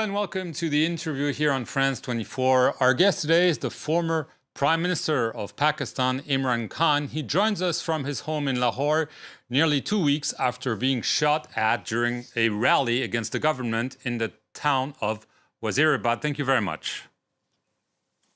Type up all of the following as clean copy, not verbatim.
and welcome to the interview here on France 24. Our guest today is the former Prime Minister of Pakistan, Imran Khan. He joins us from his home in Lahore nearly 2 weeks after being shot at during a rally against the government in the town of Wazirabad. Thank you very much.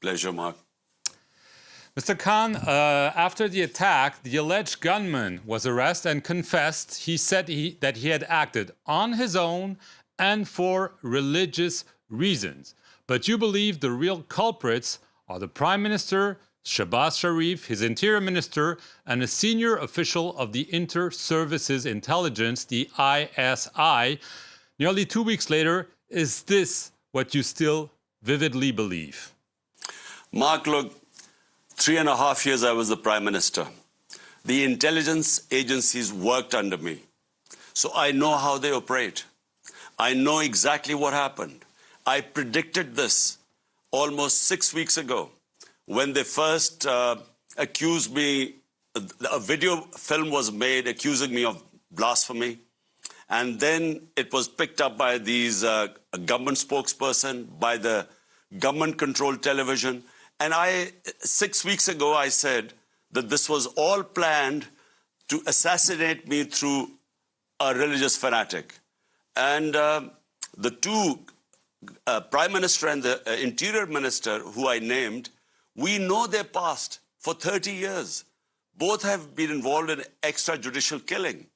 Pleasure, Mark. Mr. Khan, after the attack, the alleged gunman was arrested and confessed. He said that he had acted on his own and for religious reasons. But you believe the real culprits are the Prime Minister, Shehbaz Sharif, his Interior Minister, and a senior official of the Inter-Services Intelligence, the ISI. Nearly 2 weeks later, is this what you still vividly believe? Mark, look, 3.5 years I was the Prime Minister. The intelligence agencies worked under me. So I know how they operate. I know exactly what happened. I predicted this almost 6 weeks ago when they first accused me. A video film was made accusing me of blasphemy. And then it was picked up by these government spokesperson, by the government-controlled television. And 6 weeks ago, I said that this was all planned to assassinate me through a religious fanatic. And the two, Prime Minister and the Interior Minister, who I named, we know their past for 30 years. Both have been involved in extrajudicial killing.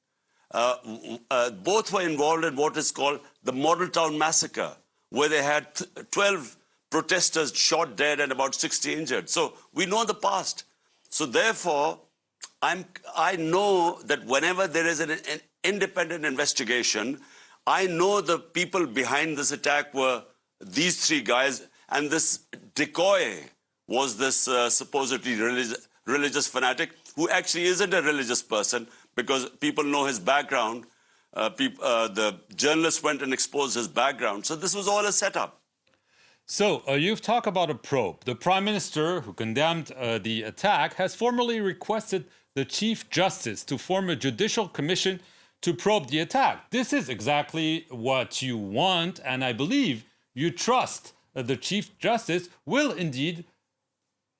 Both were involved in what is called the Model Town Massacre, where they had 12 protesters shot dead and about 60 injured. So we know the past. So therefore, I know that whenever there is an independent investigation, I know the people behind this attack were these three guys, and this decoy was this supposedly religious fanatic who actually isn't a religious person because people know his background. The journalists went and exposed his background. So this was all a setup. So, you've talked about a probe. The Prime Minister, who condemned the attack, has formally requested the Chief Justice to form a judicial commission to probe the attack. This is exactly what you want, and I believe you trust that the Chief Justice will indeed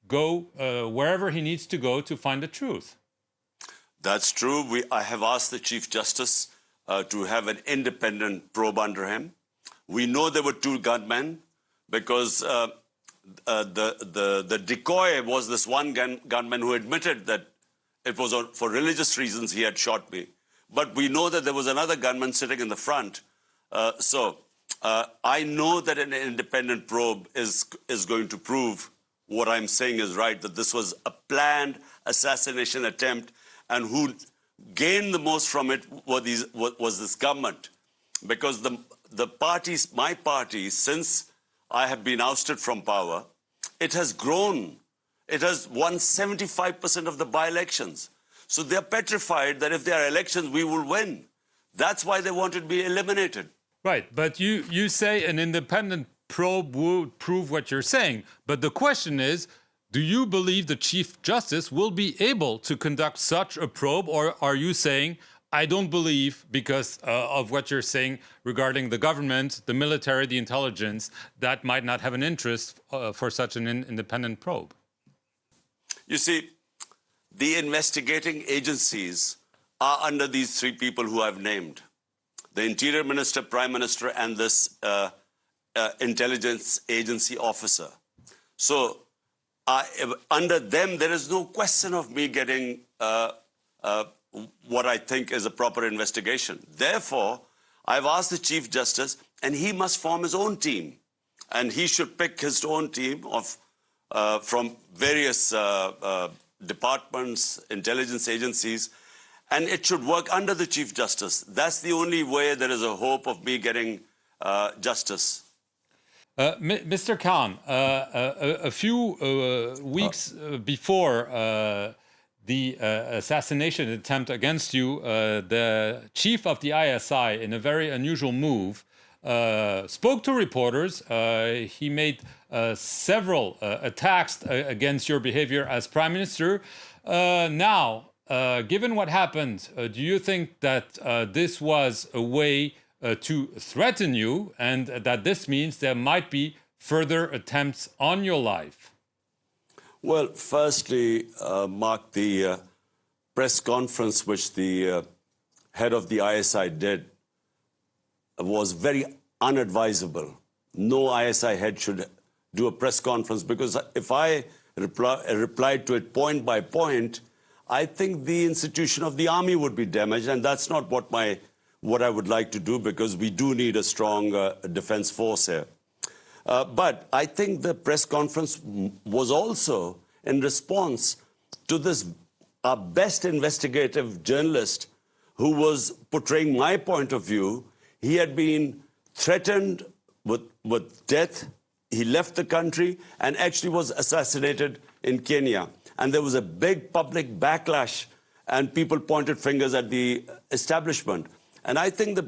go wherever he needs to go to find the truth. That's true. I have asked the Chief Justice to have an independent probe under him. We know there were two gunmen, because the decoy was this one gunman who admitted that it was for religious reasons he had shot me. But we know that there was another gunman sitting in the front. So I know that an independent probe is going to prove what I'm saying is right, that this was a planned assassination attempt, and who gained the most from it was this government. Because the parties, my party, since I have been ousted from power, it has grown. It has won 75% of the by-elections. So they're petrified that if there are elections, we will win. That's why they wanted to be eliminated. Right, but you say an independent probe would prove what you're saying. But the question is, do you believe the Chief Justice will be able to conduct such a probe, or are you saying, I don't believe, because of what you're saying regarding the government, the military, the intelligence, that might not have an interest for such an independent probe? You see, the investigating agencies are under these three people who I've named: the Interior Minister, Prime Minister, and this intelligence agency officer. So under them, there is no question of me getting what I think is a proper investigation. Therefore, I've asked the Chief Justice, and he must form his own team. And he should pick his own team from various departments, intelligence agencies, and it should work under the Chief Justice. That's the only way there is a hope of me getting justice. Mr. Khan, a few weeks before the assassination attempt against you, the chief of the ISI, in a very unusual move, spoke to reporters. He made several attacks against your behavior as Prime Minister. Now, given what happened, do you think that this was a way to threaten you, and that this means there might be further attempts on your life? Well, firstly, Mark, the press conference which the head of the ISI did was very unadvisable. No ISI head should do a press conference, because if I replied to it point by point, I think the institution of the army would be damaged, and that's not what I would like to do, because we do need a strong defense force here. But I think the press conference was also in response to this our best investigative journalist who was portraying my point of view. He had been threatened with death. He left the country and actually was assassinated in Kenya. And there was a big public backlash, and people pointed fingers at the establishment. And I think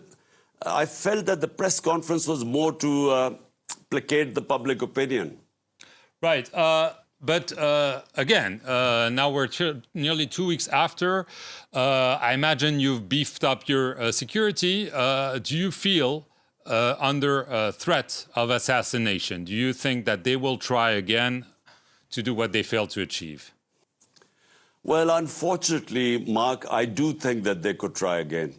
I felt that the press conference was more to placate the public opinion. Right. But again, now we're nearly 2 weeks after. I imagine you've beefed up your security. Do you feel under threat of assassination? Do you think that they will try again to do what they failed to achieve? Well, unfortunately, Mark, I do think that they could try again,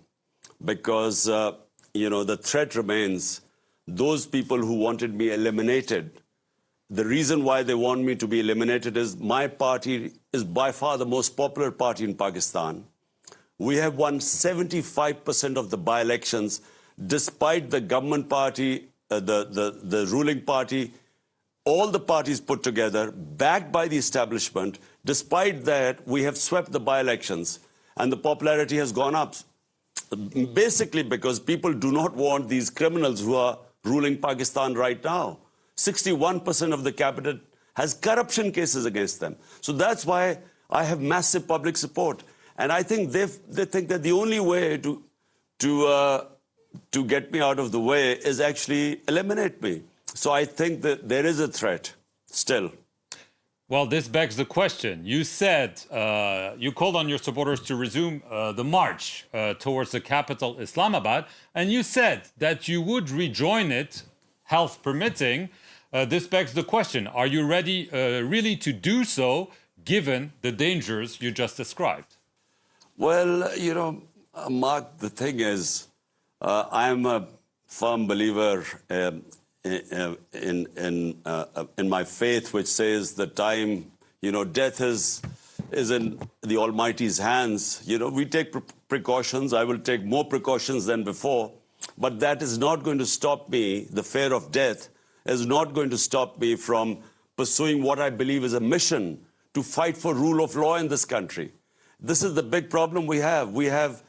because, the threat remains. Those people who wanted me eliminated, the reason why they want me to be eliminated is my party is by far the most popular party in Pakistan. We have won 75% of the by-elections, despite the government party, the ruling party, all the parties put together, backed by the establishment. Despite that, we have swept the by-elections, and the popularity has gone up. Basically because people do not want these criminals who are ruling Pakistan right now. 61% of the cabinet has corruption cases against them. So that's why I have massive public support. And I think they think that the only way to get me out of the way is actually eliminate me. So I think that there is a threat still. Well, this begs the question. You said you called on your supporters to resume the march towards the capital, Islamabad, and you said that you would rejoin it, health permitting. This begs the question, are you ready really to do so, given the dangers you just described? Well, Mark, the thing is, I am a firm believer in my faith, which says the time, death is in the Almighty's hands. We take precautions. I will take more precautions than before. But that is not going to stop me. The fear of death is not going to stop me from pursuing what I believe is a mission to fight for rule of law in this country. This is the big problem we have. We have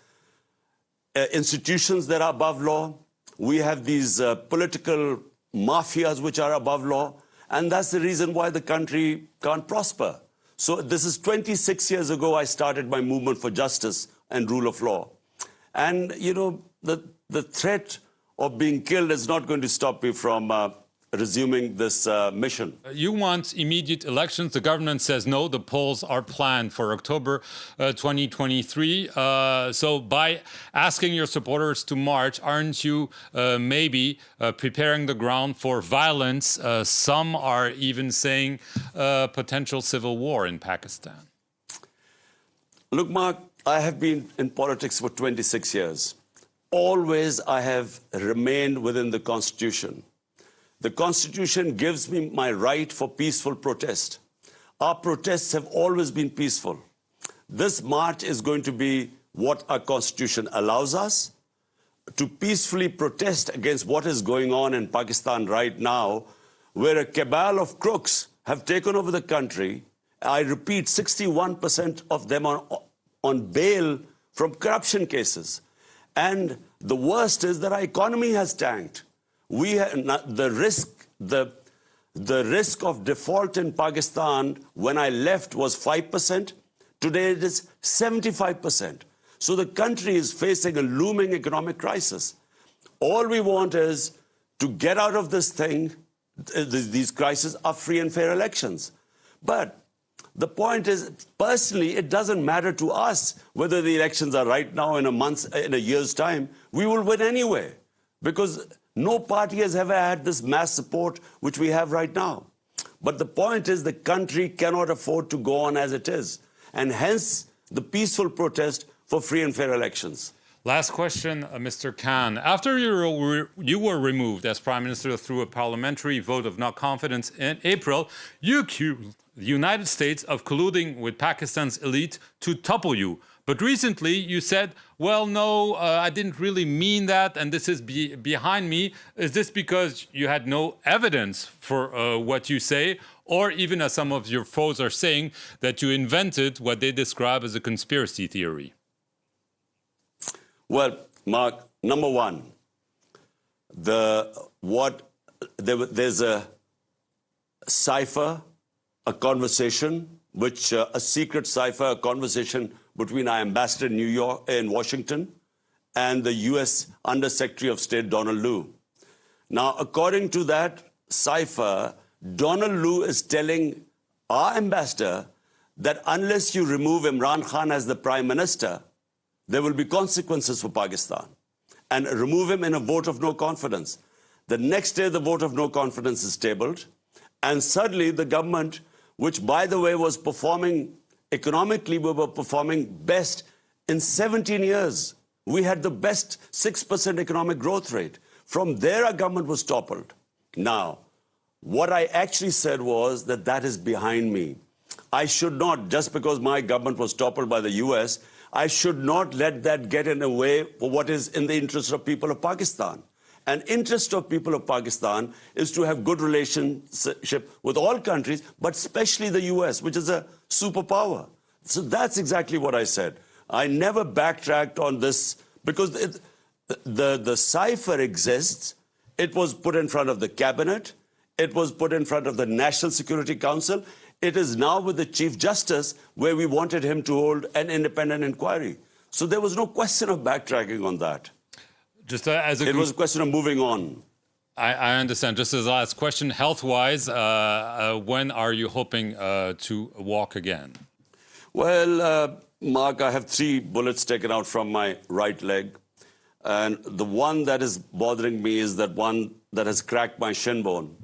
institutions that are above law. We have these political mafias which are above law. And that's the reason why the country can't prosper. So this is 26 years ago I started my movement for justice and rule of law. And, the threat of being killed is not going to stop me from resuming this mission. You want immediate elections. The government says no. The polls are planned for October 2023. So by asking your supporters to march, aren't you maybe preparing the ground for violence? Some are even saying potential civil war in Pakistan. Look, Mark, I have been in politics for 26 years. Always I have remained within the Constitution. The Constitution gives me my right for peaceful protest. Our protests have always been peaceful. This march is going to be what our Constitution allows us to peacefully protest against what is going on in Pakistan right now, where a cabal of crooks have taken over the country. I repeat, 61% of them are on bail from corruption cases. And the worst is that our economy has tanked. The risk of default in Pakistan when I left was 5%. Today it is 75%. So the country is facing a looming economic crisis. All we want is to get out of this thing. These crises are free and fair elections. But the point is, personally, it doesn't matter to us whether the elections are right now in a year's time. We will win anyway. because no party has ever had this mass support which we have right now. But the point is the country cannot afford to go on as it is, and hence the peaceful protest for free and fair elections. Last question, Mr. Khan. After you were removed as Prime Minister through a parliamentary vote of no confidence in April, you accused the United States of colluding with Pakistan's elite to topple you. But recently you said, well, no, I didn't really mean that, and this is behind me. Is this because you had no evidence for what you say, or even as some of your foes are saying, that you invented what they describe as a conspiracy theory? Well, Mark, number one, there's a cipher, a conversation, a secret cipher, a conversation between our ambassador in Washington and the U.S. Undersecretary of State, Donald Lu. Now, according to that cipher, Donald Lu is telling our ambassador that unless you remove Imran Khan as the Prime Minister, there will be consequences for Pakistan, and remove him in a vote of no confidence. The next day, the vote of no confidence is tabled, and suddenly the government, which, by the way, was performing economically, we were performing best in 17 years. We had the best 6% economic growth rate. From there, our government was toppled. Now, what I actually said was that is behind me. I should not, just because my government was toppled by the US, I should not let that get in the way for what is in the interest of people of Pakistan. An interest of people of Pakistan is to have good relationship with all countries, but especially the US, which is a superpower. So that's exactly what I said. I never backtracked on this because the cipher exists. It was put in front of the cabinet. It was put in front of the National Security Council. It is now with the Chief Justice, where we wanted him to hold an independent inquiry. So there was no question of backtracking on that. Just as it was a question of moving on. I understand. Just as a last question, health-wise, when are you hoping to walk again? Well, Mark, I have 3 bullets taken out from my right leg. And the one that is bothering me is that one that has cracked my shin bone.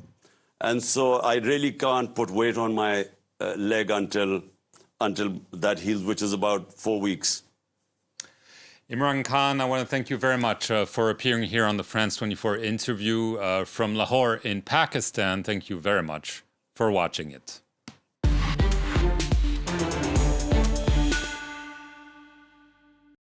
And so I really can't put weight on my leg until that heals, which is about 4 weeks. Imran Khan, I want to thank you very much for appearing here on the France 24 interview from Lahore in Pakistan. Thank you very much for watching it.